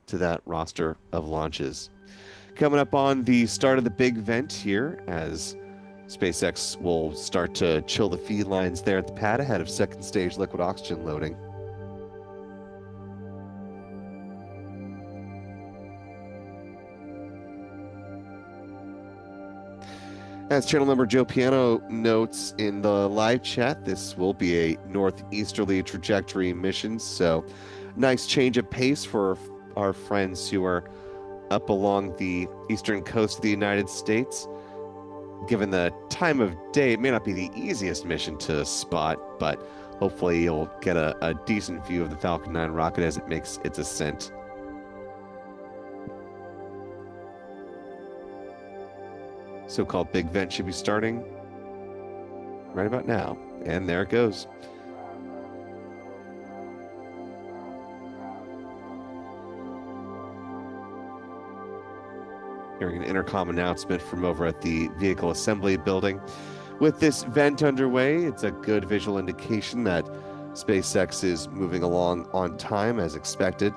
to that roster of launches. Coming up on the start of the big vent here, as SpaceX will start to chill the feed lines there at the pad ahead of second stage liquid oxygen loading. As channel member Joe Piano notes in the live chat, this will be a northeasterly trajectory mission, so nice change of pace for our friends who are up along the eastern coast of the United States. Given the time of day, it may not be the easiest mission to spot, but hopefully you'll get a decent view of the Falcon 9 rocket as it makes its ascent. So-called big vent should be starting right about now. And there it goes. Hearing an intercom announcement from over at the vehicle assembly building. With this vent underway, it's a good visual indication that SpaceX is moving along on time as expected.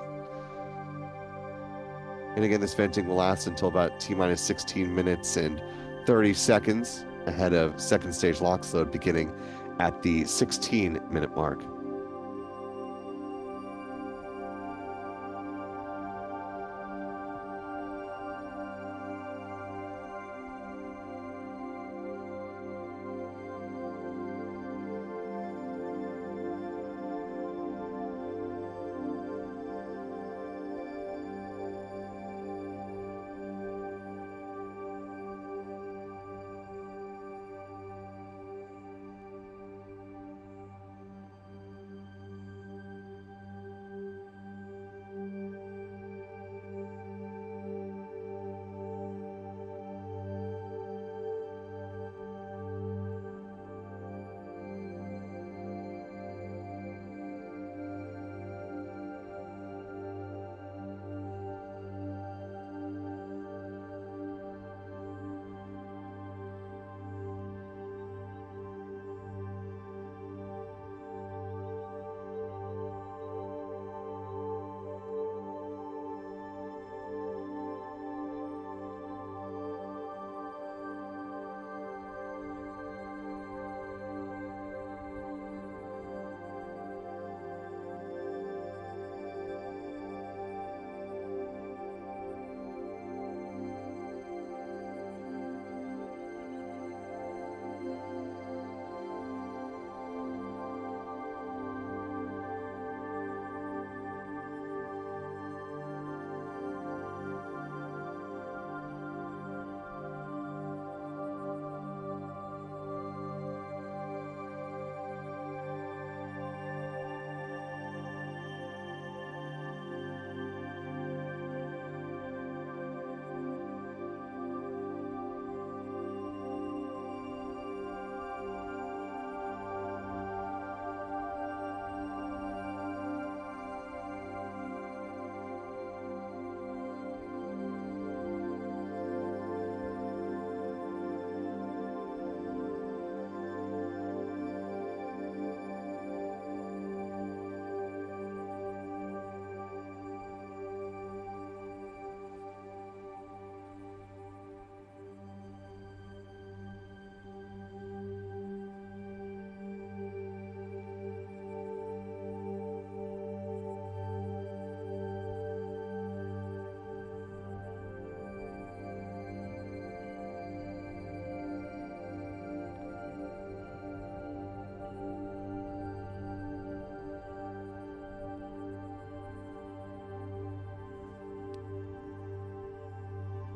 And again, this venting will last until about T-minus 16 minutes and 30 seconds ahead of second stage LOX load beginning at the 16-minute mark.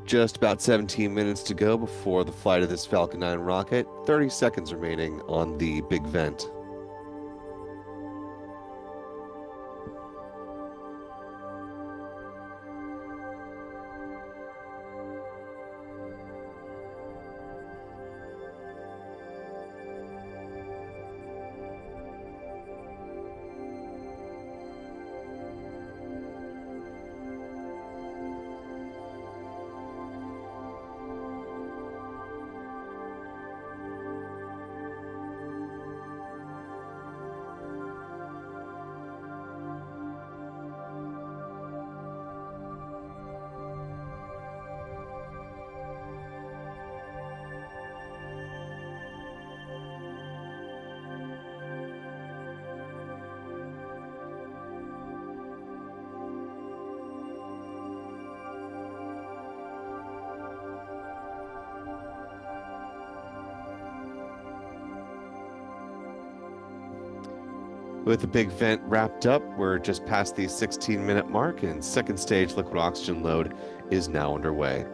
Just about 17 minutes to go before the flight of this Falcon 9 rocket. 30 seconds remaining on the big vent. With the big vent wrapped up, we're just past the 16-minute mark, and second stage liquid oxygen load is now underway.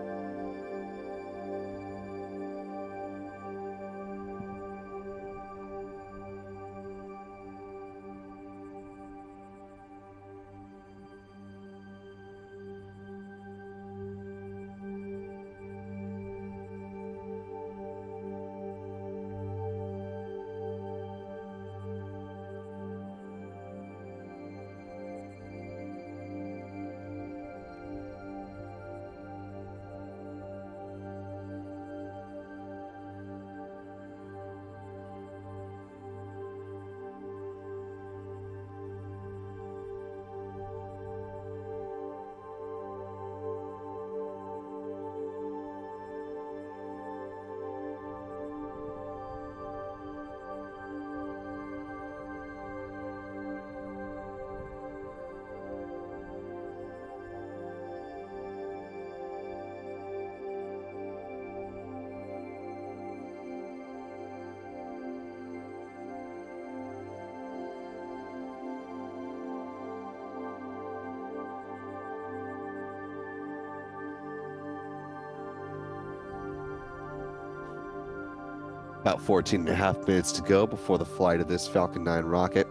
About 14 and a half minutes to go before the flight of this Falcon 9 rocket.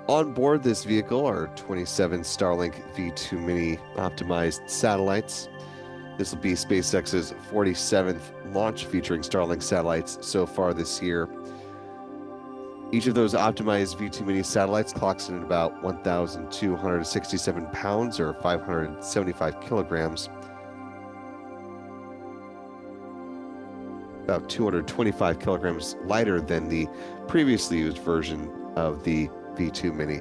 On board this vehicle are 27 Starlink V2 Mini optimized satellites. This will be SpaceX's 47th launch featuring Starlink satellites so far this year. Each of those optimized V2 Mini satellites clocks in at about 1,267 pounds or 575 kilograms. About 225 kilograms lighter than the previously used version of the V2 Mini.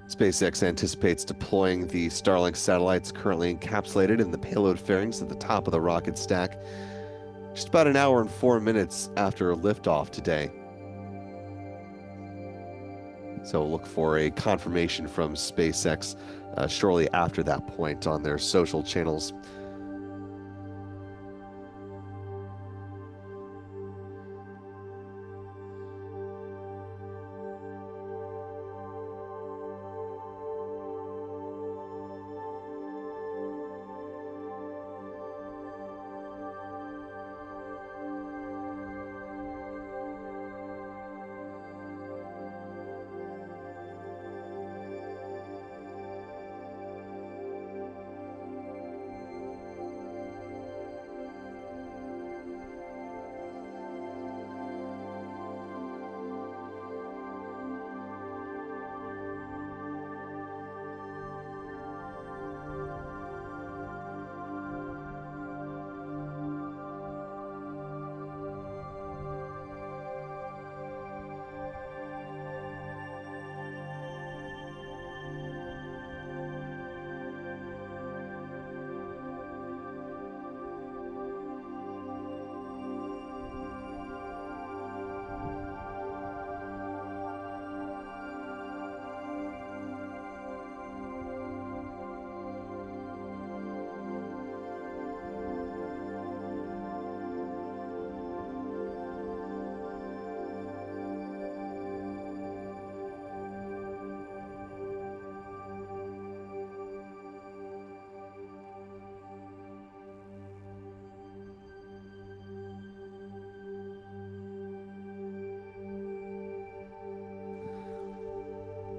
SpaceX anticipates deploying the Starlink satellites currently encapsulated in the payload fairings at the top of the rocket stack just about an hour and 4 minutes after liftoff today. So look for a confirmation from SpaceX shortly after that point on their social channels.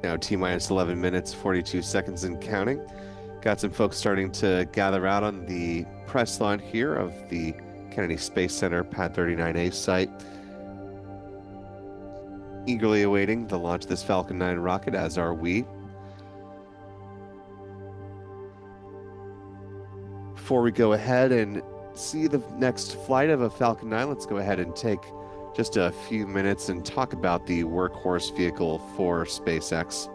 Now T-minus 11 minutes, 42 seconds and counting. Got some folks starting to gather out on the press lawn here of the Kennedy Space Center Pad 39A site. Eagerly awaiting the launch of this Falcon 9 rocket, as are we. Before we go ahead and see the next flight of a Falcon 9, let's go ahead and take just a few minutes and talk about the workhorse vehicle for SpaceX.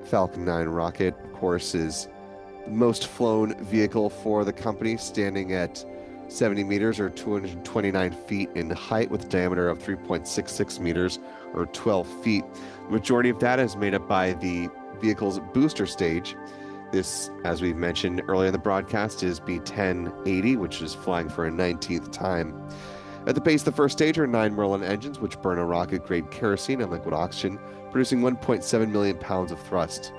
Falcon 9 rocket, of course, is the most flown vehicle for the company, standing at 70 meters or 229 feet in height with a diameter of 3.66 meters or 12 feet. The majority of that is made up by the vehicle's booster stage. This, as we mentioned earlier in the broadcast, is B-1080, which is flying for a 19th time. At the base of the first stage are 9 Merlin engines, which burn a rocket-grade kerosene and liquid oxygen, producing 1.7 million pounds of thrust.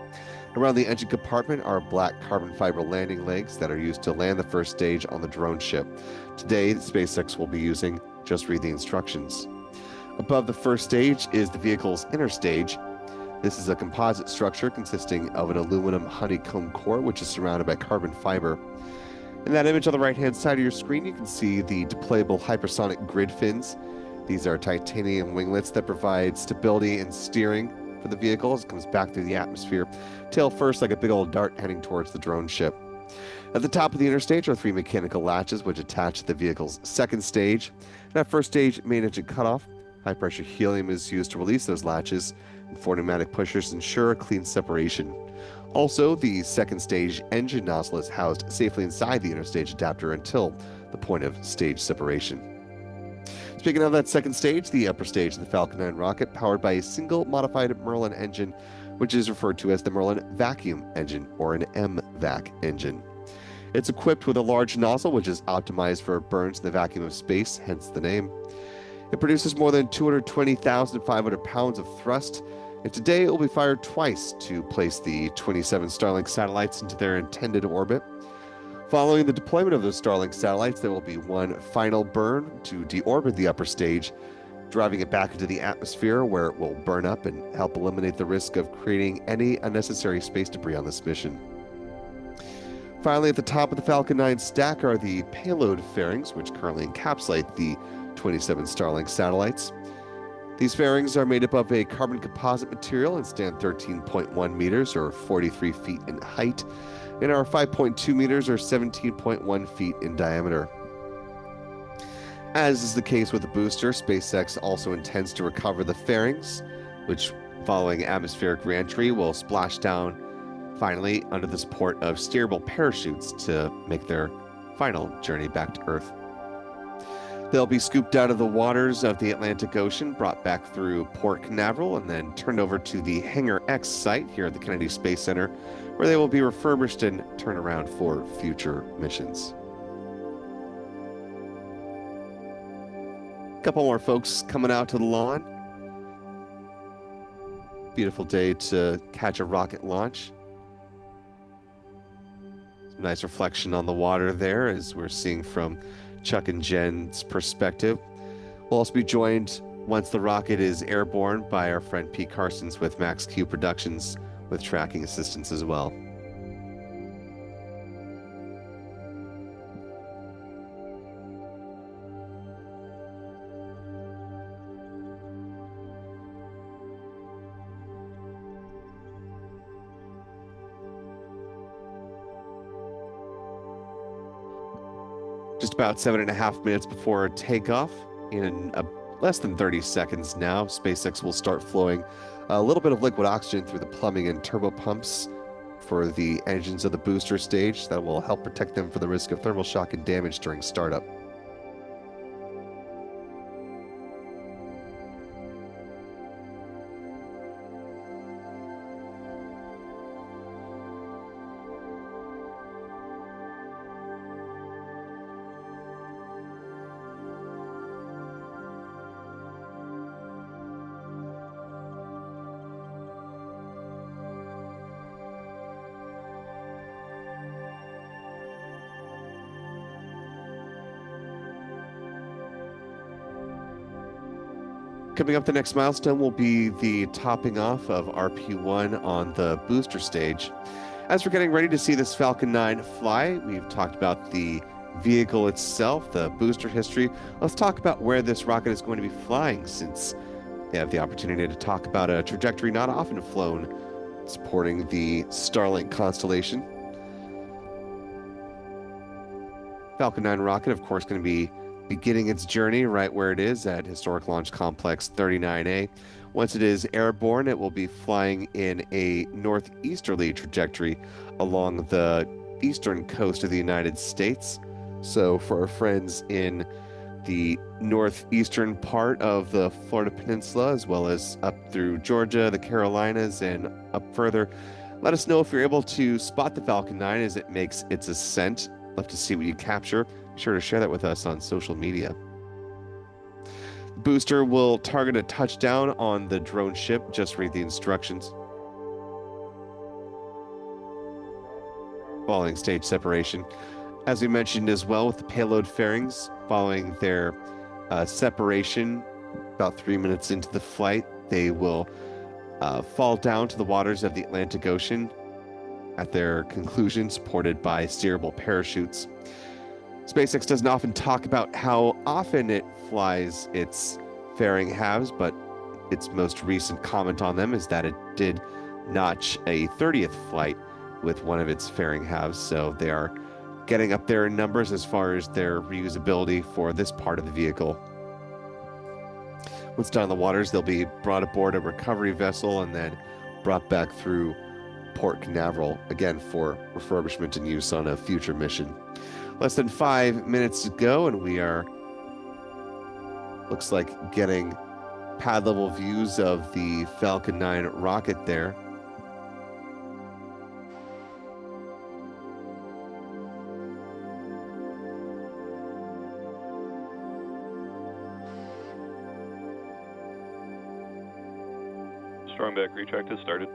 Around the engine compartment are black carbon fiber landing legs that are used to land the first stage on the drone ship. Today, SpaceX will be using Just Read the Instructions. Above the first stage is the vehicle's inner stage. This is a composite structure consisting of an aluminum honeycomb core, which is surrounded by carbon fiber. In that image on the right-hand side of your screen, you can see the deployable hypersonic grid fins. These are titanium winglets that provide stability and steering for the vehicle as it comes back through the atmosphere, tail first like a big old dart heading towards the drone ship. At the top of the inner stage are 3 mechanical latches which attach to the vehicle's second stage. At first stage main engine cutoff, high pressure helium is used to release those latches, and 4 pneumatic pushers ensure clean separation. Also, the second stage engine nozzle is housed safely inside the inner stage adapter until the point of stage separation. Speaking of that second stage, the upper stage of the Falcon 9 rocket, powered by a single modified Merlin engine, which is referred to as the Merlin vacuum engine, or an MVac engine. It's equipped with a large nozzle, which is optimized for burns in the vacuum of space, hence the name. It produces more than 220,500 pounds of thrust, and today it will be fired twice to place the 27 Starlink satellites into their intended orbit. Following the deployment of those Starlink satellites, there will be one final burn to deorbit the upper stage, driving it back into the atmosphere where it will burn up and help eliminate the risk of creating any unnecessary space debris on this mission. Finally, at the top of the Falcon 9 stack are the payload fairings, which currently encapsulate the 27 Starlink satellites. These fairings are made up of a carbon composite material and stand 13.1 meters or 43 feet in height, and are 5.2 meters or 17.1 feet in diameter. As is the case with the booster, SpaceX also intends to recover the fairings, which, following atmospheric reentry, will splash down finally under the support of steerable parachutes to make their final journey back to Earth. They'll be scooped out of the waters of the Atlantic Ocean, brought back through Port Canaveral, and then turned over to the Hangar X site here at the Kennedy Space Center, where they will be refurbished and turned around for future missions. A couple more folks coming out to the lawn. Beautiful day to catch a rocket launch. Some nice reflection on the water there, as we're seeing from Chuck and Jen's perspective. We'll also be joined once the rocket is airborne by our friend Pete Carsons with Max Q Productions with tracking assistance as well. Just about 7.5 minutes before takeoff, in less than 30 seconds now, SpaceX will start flowing a little bit of liquid oxygen through the plumbing and turbo pumps for the engines of the booster stage. That will help protect them from the risk of thermal shock and damage during startup. Coming up, the next milestone will be the topping off of RP-1 on the booster stage. As we're getting ready to see this Falcon 9 fly, we've talked about the vehicle itself, the booster history. Let's talk about where this rocket is going to be flying, since they have the opportunity to talk about a trajectory not often flown supporting the Starlink constellation. Falcon 9 rocket, of course, going to be beginning its journey right where it is at Historic Launch Complex 39A. Once it is airborne, it will be flying in a northeasterly trajectory along the eastern coast of the United States. So for our friends in the northeastern part of the Florida Peninsula, as well as up through Georgia, the Carolinas, and up further, let us know if you're able to spot the Falcon 9 as it makes its ascent. Love to see what you capture. Be sure to share that with us on social media. The booster will target a touchdown on the drone ship. Just read the instructions. Following stage separation. As we mentioned as well with the payload fairings, following their separation, about 3 minutes into the flight, they will fall down to the waters of the Atlantic Ocean at their conclusion, supported by steerable parachutes. SpaceX doesn't often talk about how often it flies its fairing halves, but its most recent comment on them is that it did notch a 30th flight with one of its fairing halves, so they are getting up there in numbers as far as their reusability for this part of the vehicle. Once down in the waters, they'll be brought aboard a recovery vessel and then brought back through Port Canaveral, again for refurbishment and use on a future mission. Less than 5 minutes to go, and we are, looks like, getting pad level views of the Falcon 9 rocket there. Strong back retract has started.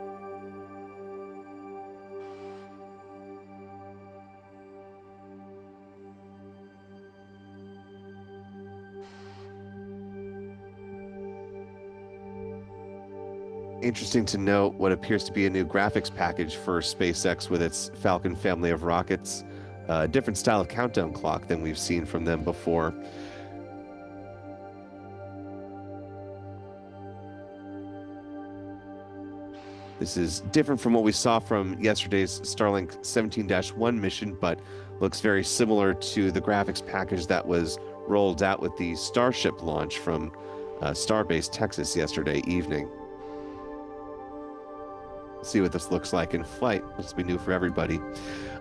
Interesting to note what appears to be a new graphics package for SpaceX with its Falcon family of rockets. A different style of countdown clock than we've seen from them before. This is different from what we saw from yesterday's Starlink 17-1 mission, but looks very similar to the graphics package that was rolled out with the Starship launch from Starbase, Texas yesterday evening. See what this looks like in flight. This will be new for everybody.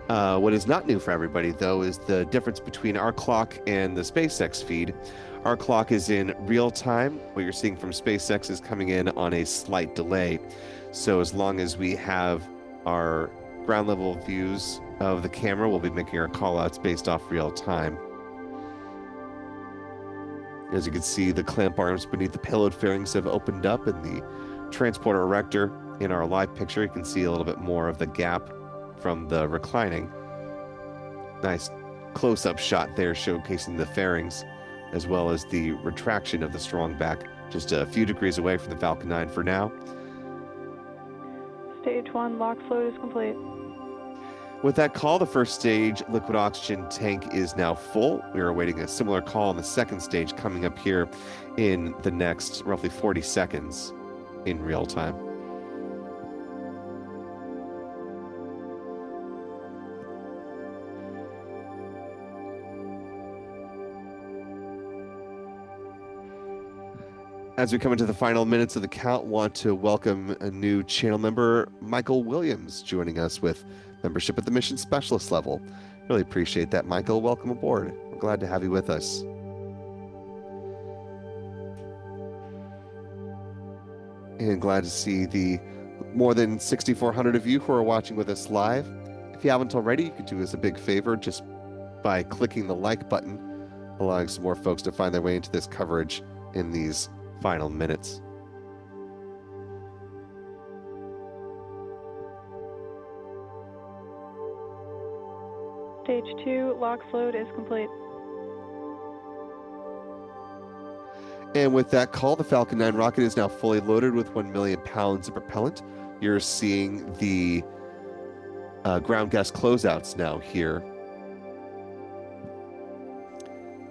What is not new for everybody, though, is the difference between our clock and the SpaceX feed. Our clock is in real time. What you're seeing from SpaceX is coming in on a slight delay. So as long as we have our ground level views of the camera, we'll be making our callouts based off real time. As you can see, the clamp arms beneath the payload fairings have opened up, and the transporter erector in our live picture, you can see a little bit more of the gap from the reclining. Nice close-up shot there showcasing the fairings, as well as the retraction of the strong back, just a few degrees away from the Falcon 9 for now. Stage 1 lock float is complete. With that call, the first stage liquid oxygen tank is now full. We are awaiting a similar call on the second stage coming up here in the next roughly 40 seconds in real time. As we come into the final minutes of the count, want to welcome a new channel member, Michael Williams, joining us with membership at the mission specialist level. Really appreciate that, Michael. Welcome aboard. We're glad to have you with us. And glad to see the more than 6,400 of you who are watching with us live. If you haven't already, you could do us a big favor just by clicking the like button, allowing some more folks to find their way into this coverage in these final minutes. Stage 2 lock float is complete. And with that call, the Falcon 9 rocket is now fully loaded with 1 million pounds of propellant. You're seeing the ground gas closeouts now here.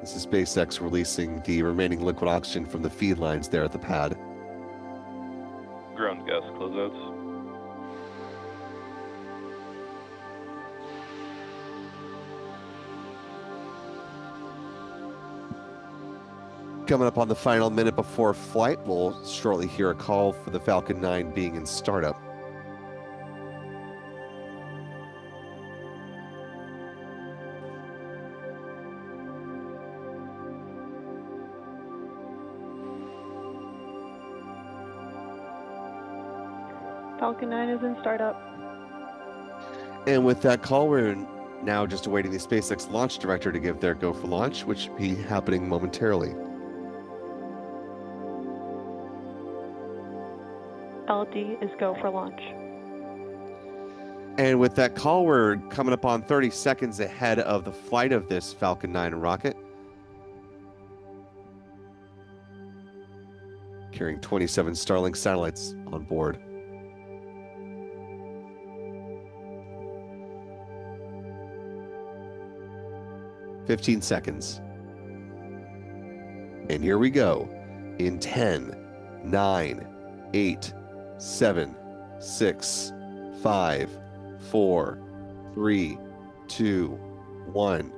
This is SpaceX releasing the remaining liquid oxygen from the feed lines there at the pad. Ground gas closeouts. Coming up on the final minute before flight, we'll shortly hear a call for the Falcon 9 being in startup. Falcon 9 is in startup. And with that call, we're now just awaiting the SpaceX launch director to give their go for launch, which will be happening momentarily. LD is go for launch. And with that call, we're coming up on 30 seconds ahead of the flight of this Falcon 9 rocket, carrying 27 Starlink satellites on board. "15 seconds. And here we go. In 10, 9, 8, 7, 6, 5, 4, 3, 2, 1.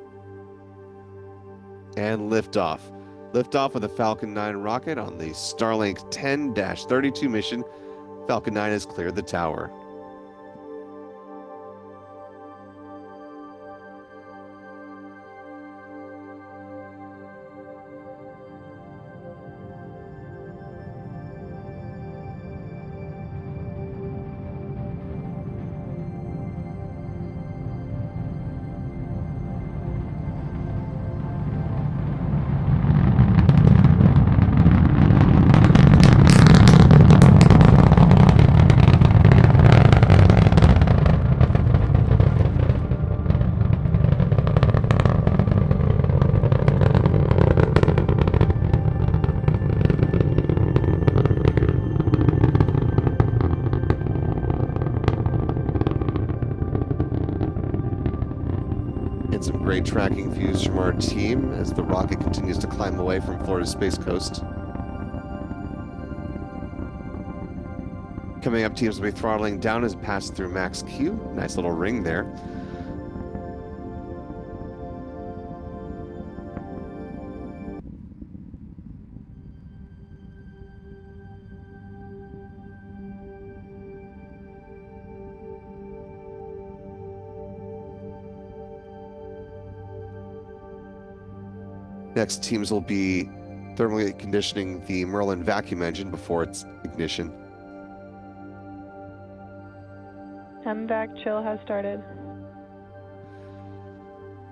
And liftoff. Liftoff of the Falcon 9 rocket on the Starlink 10-32 mission. Falcon 9 has cleared the tower. And some great tracking views from our team as the rocket continues to climb away from Florida's Space Coast. Coming up, teams will be throttling down as it passes through Max Q. Nice little ring there. Next, teams will be thermally conditioning the Merlin vacuum engine before its ignition. MVAC chill has started.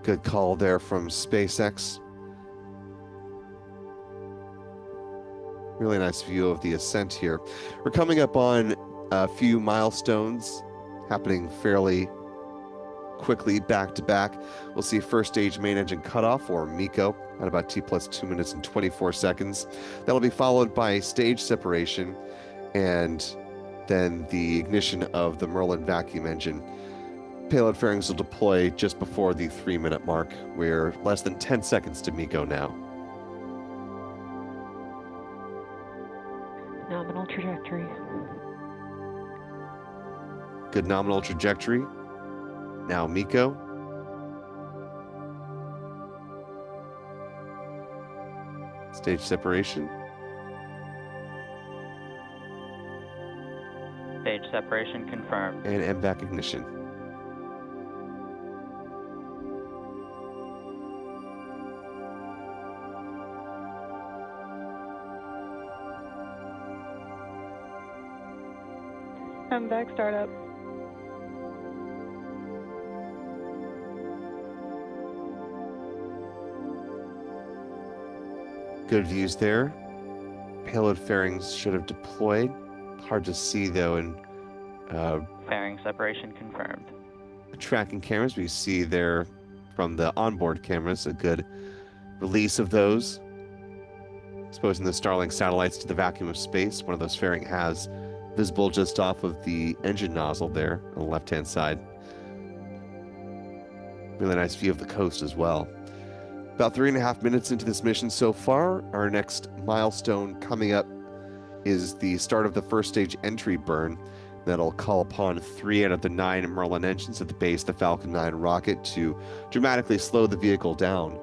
Good call there from SpaceX. Really nice view of the ascent here. We're coming up on a few milestones happening fairly quickly back to back. We'll see first stage main engine cutoff, or MECO, at about T plus 2 minutes and 24 seconds. That'll be followed by stage separation and then the ignition of the Merlin vacuum engine. Payload fairings will deploy just before the 3-minute mark. We're less than 10 seconds to MECO now. Nominal trajectory. Good nominal trajectory. Now MECO. Stage separation. Stage separation confirmed. And MVAC ignition. MVAC startup. Good views there. Payload fairings should have deployed. Hard to see though in Fairing separation confirmed. tracking cameras. We see there from the onboard cameras a good release of those, exposing the Starlink satellites to the vacuum of space. One of those fairing has visible just off of the engine nozzle there on the left-hand side. Really nice view of the coast as well. About 3.5 minutes into this mission so far. Our next milestone coming up is the start of the first stage entry burn. That'll call upon 3 out of the 9 Merlin engines at the base of the Falcon 9 rocket to dramatically slow the vehicle down.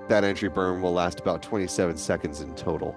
That entry burn will last about 27 seconds in total.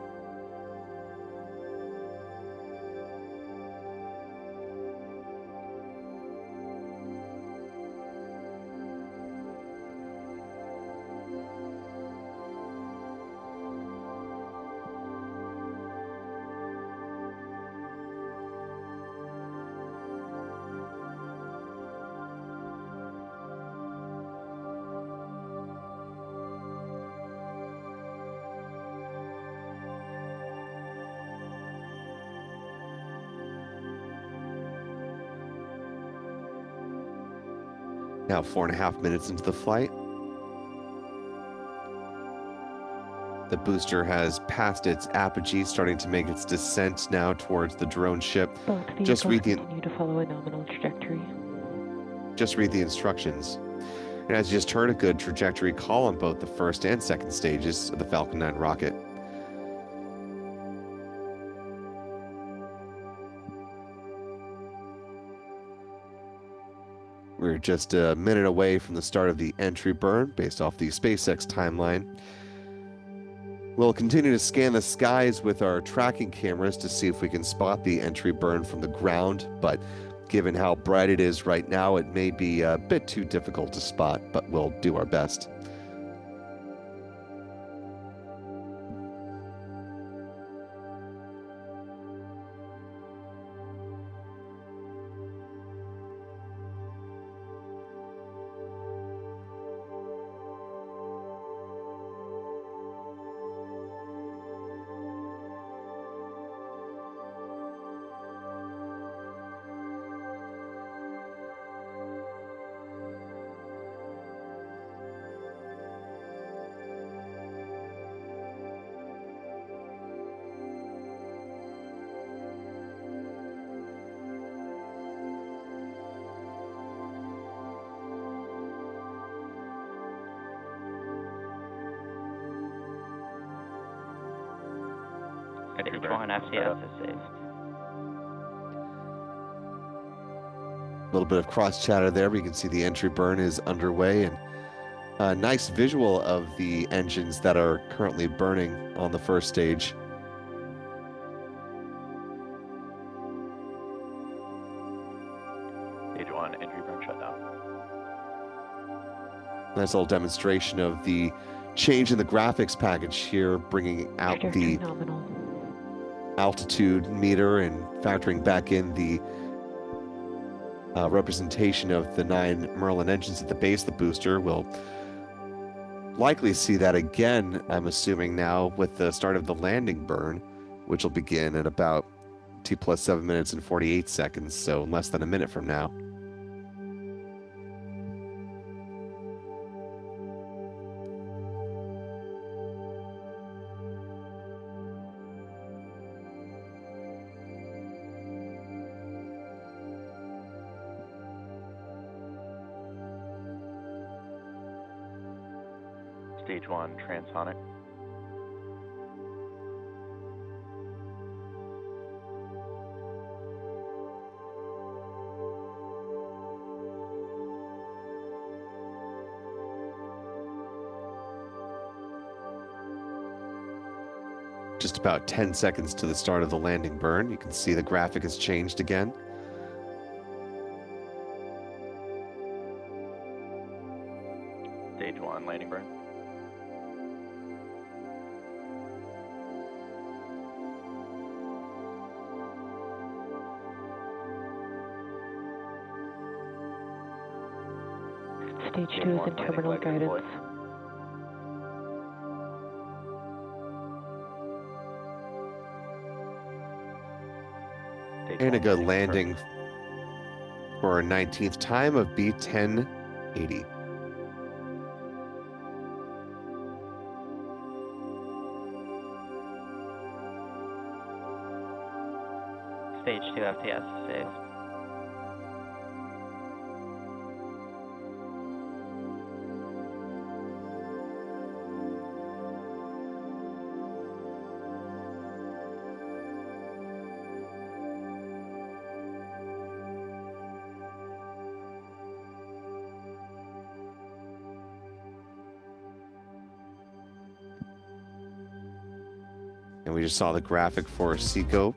Now 4.5 minutes into the flight. The booster has passed its apogee, starting to make its descent now towards the drone ship. Both Just vehicles read the continue to follow a nominal trajectory. Just read the instructions. And as you just heard, a good trajectory call on both the first and second stages of the Falcon 9 rocket. We're just a minute away from the start of the entry burn based off the SpaceX timeline. We'll continue to scan the skies with our tracking cameras to see if we can spot the entry burn from the ground, but given how bright it is right now, it may be a bit too difficult to spot, but we'll do our best. Stage 1 FTS is saved. A little bit of cross chatter there, but you can see the entry burn is underway, and a nice visual of the engines that are currently burning on the first stage. Stage 1, entry burn shutdown. Nice little demonstration of the change in the graphics package here, bringing out Trajectory the nominal. altitude meter and factoring back in the representation of the 9 Merlin engines at the base of the booster. We'll likely see that again, I'm assuming now, with the start of the landing burn, which will begin at about T plus 7 minutes and 48 seconds, so less than a minute from now. Stage 1, transonic. Just about 10 seconds to the start of the landing burn. You can see the graphic has changed again. Stage 1, landing burn. Stage 2 is one, in landing terminal flag guidance. deployed. Stage And a 1, good landing landing confirmed. for our 19th time of B1080. Stage 2 FTS is saved. And we just saw the graphic for Seco